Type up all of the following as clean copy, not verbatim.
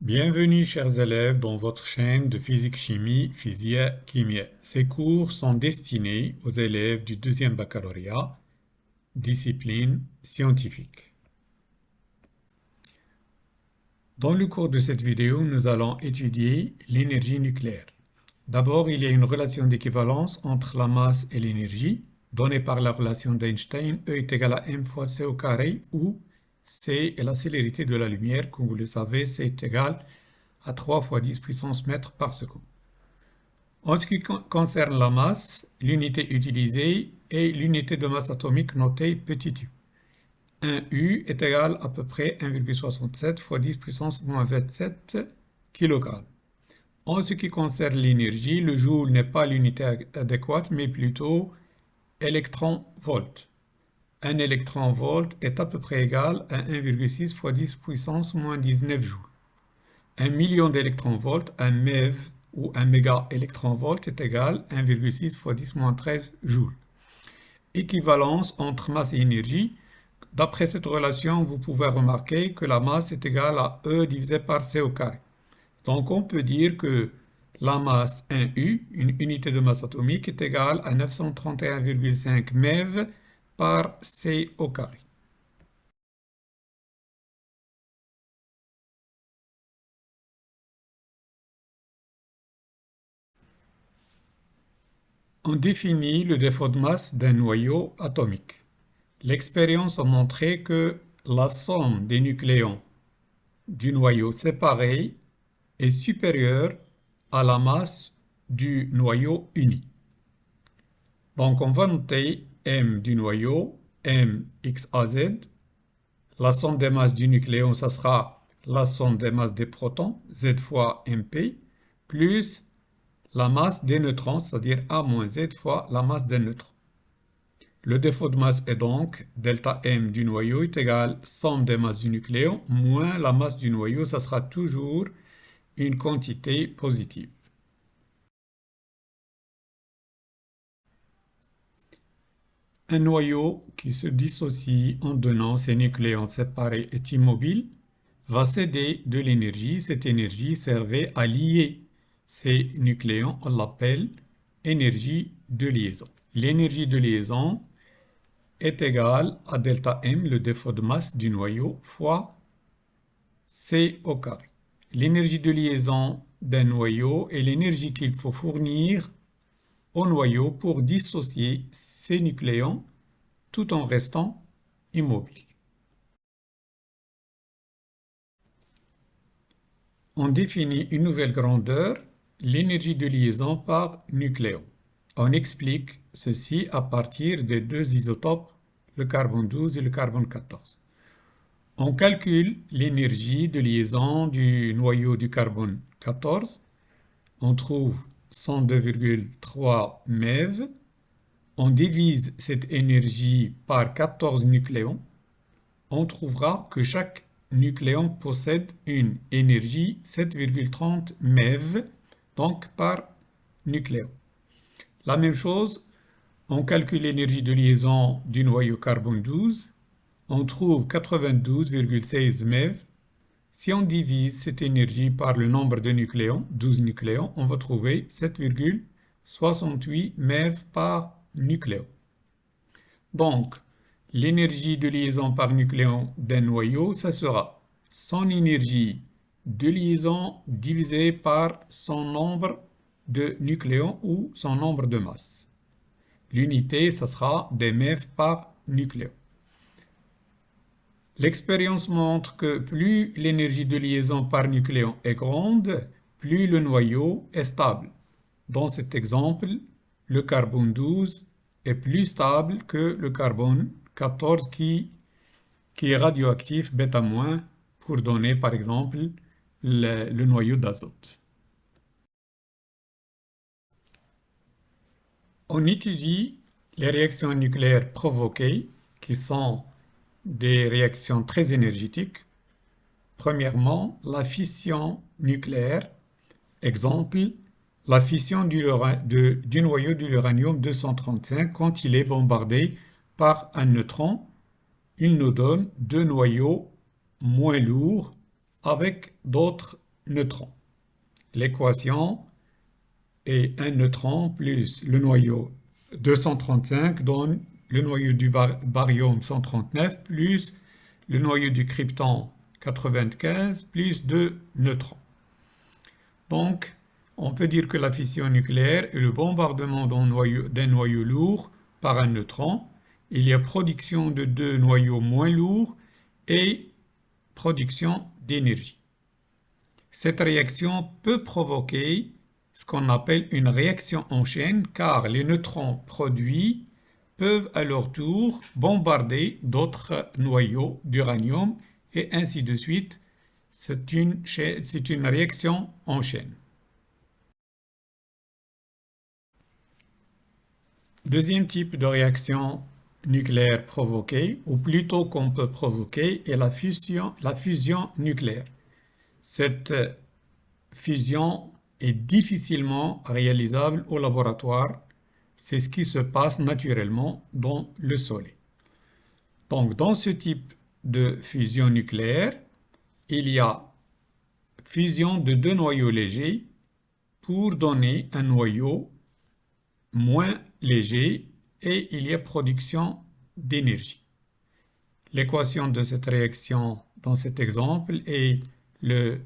Bienvenue chers élèves dans votre chaîne de physique-chimie, Physia-Chimia. Ces cours sont destinés aux élèves du deuxième baccalauréat, discipline scientifique. Dans le cours de cette vidéo, nous allons étudier l'énergie nucléaire. D'abord, il y a une relation d'équivalence entre la masse et l'énergie, donnée par la relation d'Einstein, E est égal à m fois c au carré, où c est la célérité de la lumière. Comme vous le savez, c est égal à 3 fois 10 puissance mètres par seconde. En ce qui concerne la masse, l'unité utilisée est l'unité de masse atomique notée petit u. 1 U est égal à peu près 1,67 fois 10 puissance moins 27 kg. En ce qui concerne l'énergie, le joule n'est pas l'unité adéquate, mais plutôt électron-volt. Un électron-volt est à peu près égal à 1,6 fois 10 puissance moins 19 joules. 1 million d'électronvolts, un MeV ou un méga-électronvolt est égal à 1,6 fois 10 moins 13 joules. Équivalence entre masse et énergie. D'après cette relation, vous pouvez remarquer que la masse est égale à E divisé par C au carré. Donc on peut dire que la masse 1U, une unité de masse atomique, est égale à 931,5 MeV par C au carré. On définit le défaut de masse d'un noyau atomique. L'expérience a montré que la somme des nucléons du noyau séparé est supérieure à la masse du noyau uni. Donc on va noter M du noyau, M x à z. La somme des masses du nucléon, ça sera la somme des masses des protons, Z fois MP, plus la masse des neutrons, c'est-à-dire A moins Z fois la masse des neutrons. Le défaut de masse est donc delta M du noyau est égal à somme des masses du nucléon moins la masse du noyau, ça sera toujours une quantité positive. Un noyau qui se dissocie en donnant ses nucléons séparés est immobile va céder de l'énergie. Cette énergie servait à lier ces nucléons, on l'appelle énergie de liaison. L'énergie de liaison est égale à delta M, le défaut de masse du noyau, fois C au carré. L'énergie de liaison d'un noyau est l'énergie qu'il faut fournir au noyau pour dissocier ces nucléons tout en restant immobile. On définit une nouvelle grandeur, l'énergie de liaison par nucléon. On explique ceci à partir des deux isotopes, le carbone 12 et le carbone 14. On calcule l'énergie de liaison du noyau du carbone 14. On trouve 102,3 MeV. On divise cette énergie par 14 nucléons. On trouvera que chaque nucléon possède une énergie 7,30 MeV, donc par nucléon. La même chose, on calcule l'énergie de liaison du noyau carbone 12. On trouve 92,16 MeV. Si on divise cette énergie par le nombre de nucléons, 12 nucléons, on va trouver 7,68 MeV par nucléon. Donc, l'énergie de liaison par nucléon d'un noyau, ça sera son énergie de liaison divisée par son nombre de nucléons ou son nombre de masses. L'unité, ça sera des MeV par nucléon. L'expérience montre que plus l'énergie de liaison par nucléon est grande, plus le noyau est stable. Dans cet exemple, le carbone 12 est plus stable que le carbone 14 qui est radioactif β- pour donner par exemple le noyau d'azote. On étudie les réactions nucléaires provoquées qui sont des réactions très énergétiques. Premièrement, la fission nucléaire. Exemple, la fission du noyau de l'uranium 235 quand il est bombardé par un neutron. Il nous donne deux noyaux moins lourds avec d'autres neutrons. L'équation est un neutron plus le noyau 235 donne le noyau du barium 139 plus le noyau du krypton 95 plus 2 neutrons. Donc, on peut dire que la fission nucléaire est le bombardement d'un noyau lourd par un neutron. Il y a production de deux noyaux moins lourds et production d'énergie. Cette réaction peut provoquer ce qu'on appelle une réaction en chaîne car les neutrons produits peuvent à leur tour bombarder d'autres noyaux d'uranium et ainsi de suite. C'est une réaction en chaîne. Deuxième type de réaction nucléaire provoquée, ou plutôt qu'on peut provoquer, est la fusion nucléaire. Cette fusion est difficilement réalisable au laboratoire. C'est ce qui se passe naturellement dans le Soleil. Donc, dans ce type de fusion nucléaire, il y a fusion de deux noyaux légers pour donner un noyau moins léger et il y a production d'énergie. L'équation de cette réaction dans cet exemple est le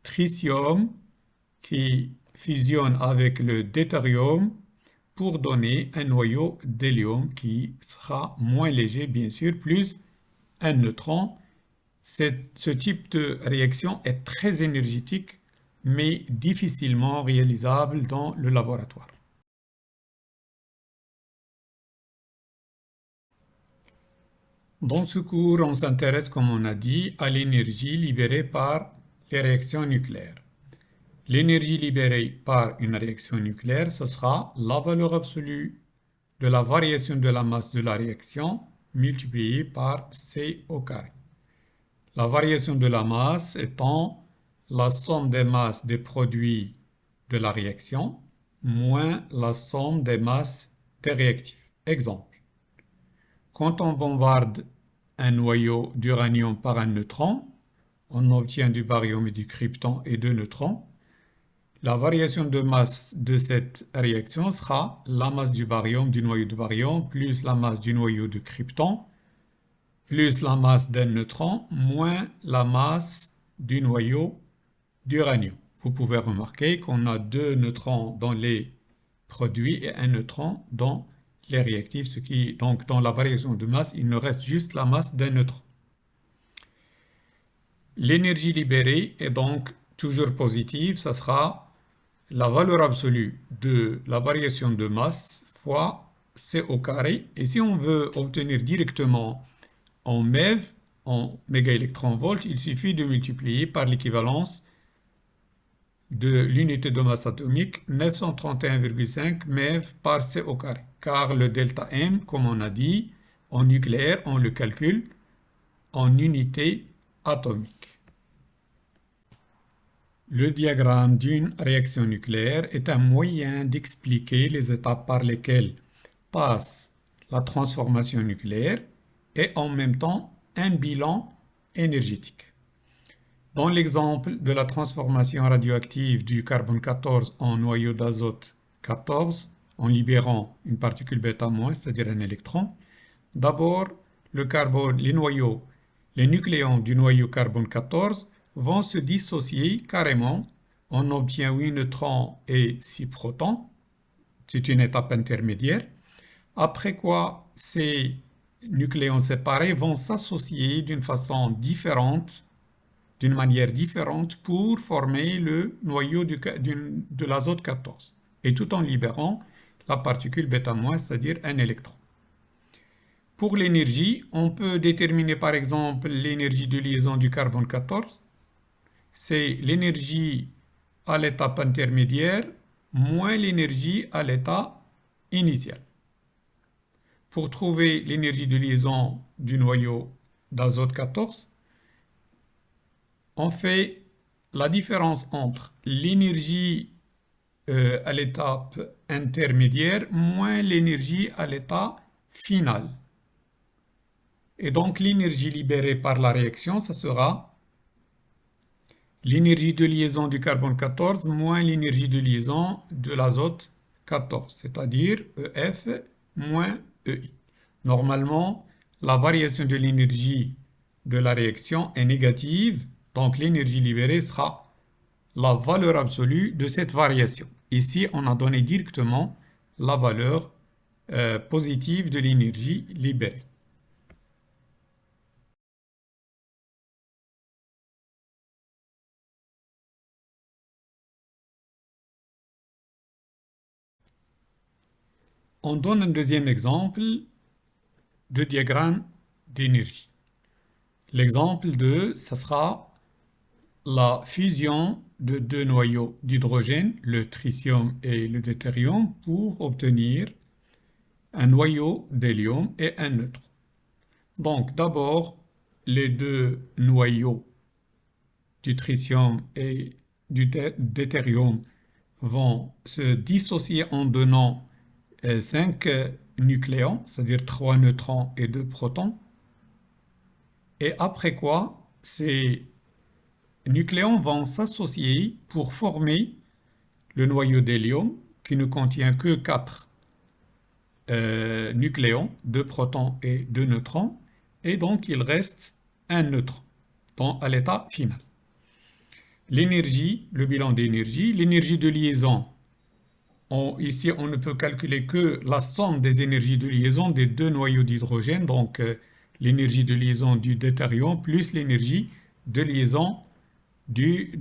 tritium qui fusionne avec le deutérium pour donner un noyau d'hélium qui sera moins léger, bien sûr, plus un neutron. Ce type de réaction est très énergétique, mais difficilement réalisable dans le laboratoire. Dans ce cours, on s'intéresse, comme on a dit, à l'énergie libérée par les réactions nucléaires. L'énergie libérée par une réaction nucléaire, ce sera la valeur absolue de la variation de la masse de la réaction multipliée par C au carré. La variation de la masse étant la somme des masses des produits de la réaction moins la somme des masses des réactifs. Exemple. Quand on bombarde un noyau d'uranium par un neutron, on obtient du barium et du krypton et deux neutrons. La variation de masse de cette réaction sera la masse du barium, du noyau de barium, plus la masse du noyau de krypton, plus la masse d'un neutron, moins la masse du noyau d'uranium. Vous pouvez remarquer qu'on a deux neutrons dans les produits et un neutron dans les réactifs, donc dans la variation de masse, il nous reste juste la masse d'un neutron. L'énergie libérée est donc toujours positive, ça sera la valeur absolue de la variation de masse fois C au carré. Et si on veut obtenir directement en MeV, en mégaélectronvolts, il suffit de multiplier par l'équivalence de l'unité de masse atomique 931,5 MeV par C au carré. Car le delta M, comme on a dit, en nucléaire, on le calcule en unité atomique. Le diagramme d'une réaction nucléaire est un moyen d'expliquer les étapes par lesquelles passe la transformation nucléaire et en même temps un bilan énergétique. Dans l'exemple de la transformation radioactive du carbone 14 en noyau d'azote 14, en libérant une particule bêta-, c'est-à-dire un électron, d'abord, les nucléons du noyau carbone 14 vont se dissocier carrément. On obtient 8 neutrons et 6 protons. C'est une étape intermédiaire. Après quoi, ces nucléons séparés vont s'associer d'une manière différente pour former le noyau de l'azote 14. Et tout en libérant la particule bêta-, c'est-à-dire un électron. Pour l'énergie, on peut déterminer par exemple l'énergie de liaison du carbone 14. C'est l'énergie à l'étape intermédiaire moins l'énergie à l'état initial. Pour trouver l'énergie de liaison du noyau d'azote 14, on fait la différence entre l'énergie à l'étape intermédiaire moins l'énergie à l'état final. Et donc l'énergie libérée par la réaction, ça sera l'énergie de liaison du carbone 14 moins l'énergie de liaison de l'azote 14, c'est-à-dire EF moins EI. Normalement, la variation de l'énergie de la réaction est négative, donc l'énergie libérée sera la valeur absolue de cette variation. Ici, on a donné directement la valeur positive de l'énergie libérée. On donne un deuxième exemple de diagramme d'énergie. L'exemple 2, ça sera la fusion de deux noyaux d'hydrogène, le tritium et le deutérium, pour obtenir un noyau d'hélium et un neutre. Donc d'abord, les deux noyaux du tritium et du deutérium vont se dissocier en donnant 5 nucléons, c'est-à-dire 3 neutrons et 2 protons. Et après quoi, ces nucléons vont s'associer pour former le noyau d'hélium qui ne contient que 4 nucléons, 2 protons et 2 neutrons, et donc il reste un neutron à l'état final. L'énergie, le bilan d'énergie, l'énergie de liaison. Ici, on ne peut calculer que la somme des énergies de liaison des deux noyaux d'hydrogène, donc l'énergie de liaison du deutérium plus l'énergie de liaison du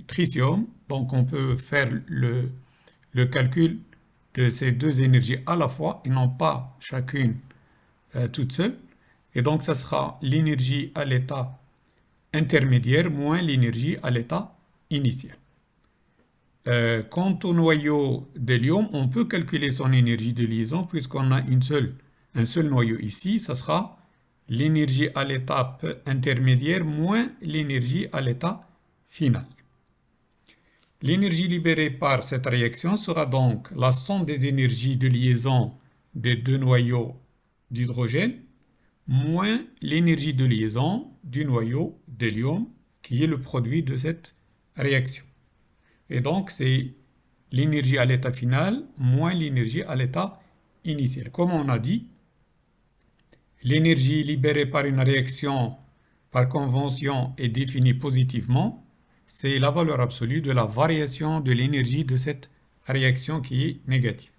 tritium. Donc on peut faire le calcul de ces deux énergies à la fois et non pas chacune toute seule. Et donc ça sera l'énergie à l'état intermédiaire moins l'énergie à l'état initial. Quant au noyau d'hélium, on peut calculer son énergie de liaison puisqu'on a un seul noyau ici. Ça sera l'énergie à l'étape intermédiaire moins l'énergie à l'état final. L'énergie libérée par cette réaction sera donc la somme des énergies de liaison des deux noyaux d'hydrogène moins l'énergie de liaison du noyau d'hélium qui est le produit de cette réaction. Et donc, c'est l'énergie à l'état final moins l'énergie à l'état initial. Comme on a dit, l'énergie libérée par une réaction par convention est définie positivement. C'est la valeur absolue de la variation de l'énergie de cette réaction qui est négative.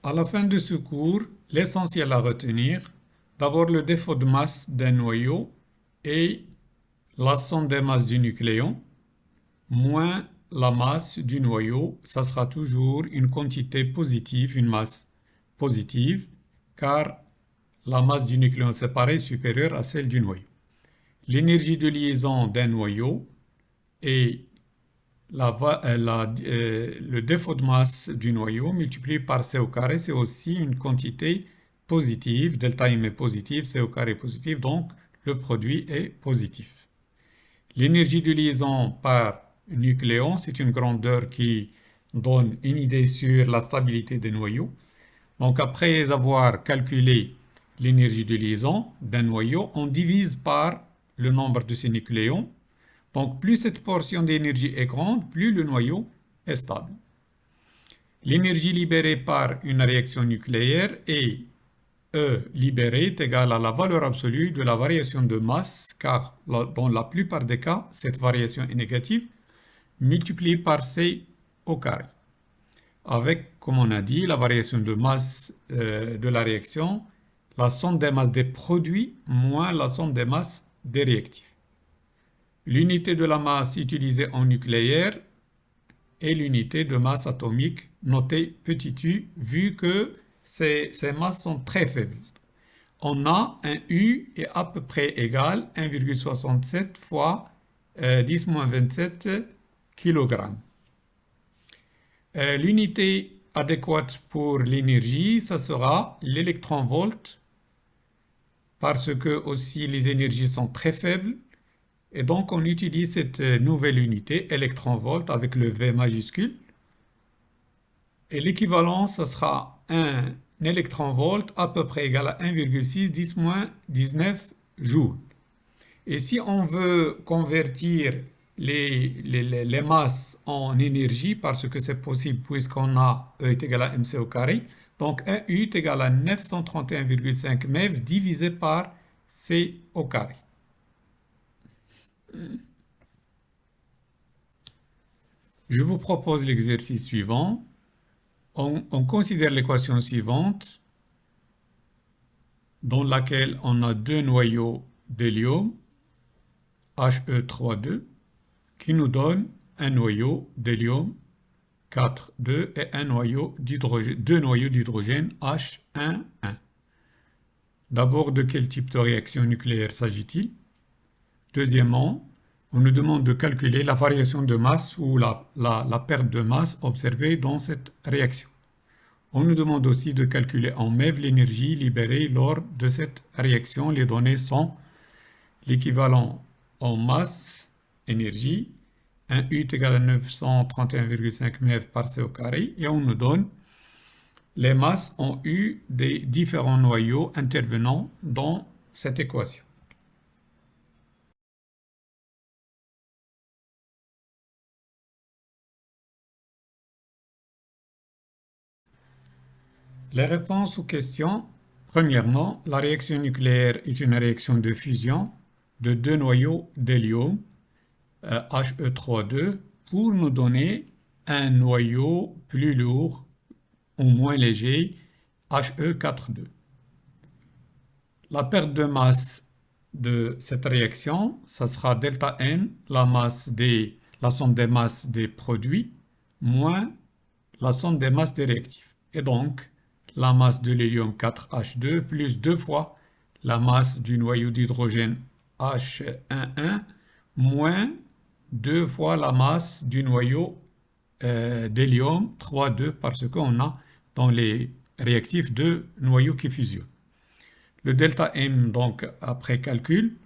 À la fin de ce cours, l'essentiel à retenir, d'abord le défaut de masse d'un noyau et la somme des masses du nucléon moins la masse du noyau, ça sera toujours une quantité positive, une masse positive, car la masse du nucléon séparé est supérieure à celle du noyau. L'énergie de liaison d'un noyau et le défaut de masse du noyau multiplié par C au carré, c'est aussi une quantité positive, delta M est positive, C au carré est positif, donc le produit est positif. L'énergie de liaison par nucléon, c'est une grandeur qui donne une idée sur la stabilité des noyaux. Donc après avoir calculé l'énergie de liaison d'un noyau, on divise par le nombre de ces nucléons. Donc plus cette portion d'énergie est grande, plus le noyau est stable. L'énergie libérée par une réaction nucléaire est E libérée est égale à la valeur absolue de la variation de masse, car dans la plupart des cas, cette variation est négative, multipliée par C au carré. Avec, comme on a dit, la variation de masse de la réaction, la somme des masses des produits moins la somme des masses des réactifs. L'unité de la masse utilisée en nucléaire est l'unité de masse atomique notée petit u, vu que ces masses sont très faibles. On a un U est à peu près égal à 1,67 fois 10-27 kg. L'unité adéquate pour l'énergie, ça sera l'électron-volt, parce que aussi les énergies sont très faibles. Et donc, on utilise cette nouvelle unité, électron-volt, avec le V majuscule. Et l'équivalent, ça sera un électron-volt à peu près égal à 1,6 10-19 joules. Et si on veut convertir les masses en énergie, parce que c'est possible puisqu'on a E est égal à mc au carré, donc 1 U est égal à 931,5 MeV divisé par C au carré. Je vous propose l'exercice suivant. On considère l'équation suivante dans laquelle on a deux noyaux d'hélium, He32, qui nous donne un noyau d'hélium 4, 2 et un noyau d'hydrogène, deux noyaux d'hydrogène H1, 1. D'abord, de quel type de réaction nucléaire s'agit-il? Deuxièmement, on nous demande de calculer la variation de masse ou la perte de masse observée dans cette réaction. On nous demande aussi de calculer en MeV l'énergie libérée lors de cette réaction. Les données sont l'équivalent en masse, énergie, 1 U est égal à 931,5 MeV par C au carré, et on nous donne les masses en U des différents noyaux intervenant dans cette équation. Les réponses aux questions. Premièrement, la réaction nucléaire est une réaction de fusion de deux noyaux d'hélium, He32, pour nous donner un noyau plus lourd ou moins léger, He42. La perte de masse de cette réaction, ça sera delta N, la somme des masses des produits, moins la somme des masses des réactifs. Et donc, la masse de l'hélium 4H2 plus deux fois la masse du noyau d'hydrogène H11 moins deux fois la masse du noyau d'hélium 3,2 parce qu'on a dans les réactifs deux noyaux qui fusionnent. Le delta M, donc après calcul,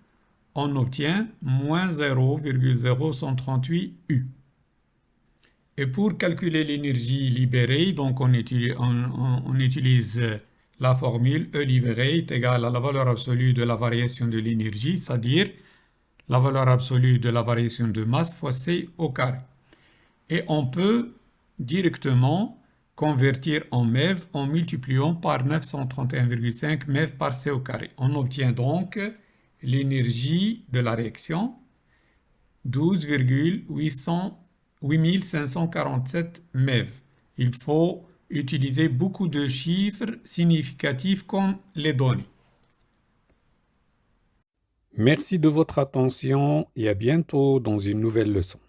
on obtient moins 0,0138 U. Et pour calculer l'énergie libérée, donc on utilise la formule E libérée est égale à la valeur absolue de la variation de l'énergie, c'est-à-dire la valeur absolue de la variation de masse fois C au carré. Et on peut directement convertir en MeV en multipliant par 931,5 MeV par C au carré. On obtient donc l'énergie de la réaction 12,8547 MeV. Il faut utiliser beaucoup de chiffres significatifs comme les données. Merci de votre attention et à bientôt dans une nouvelle leçon.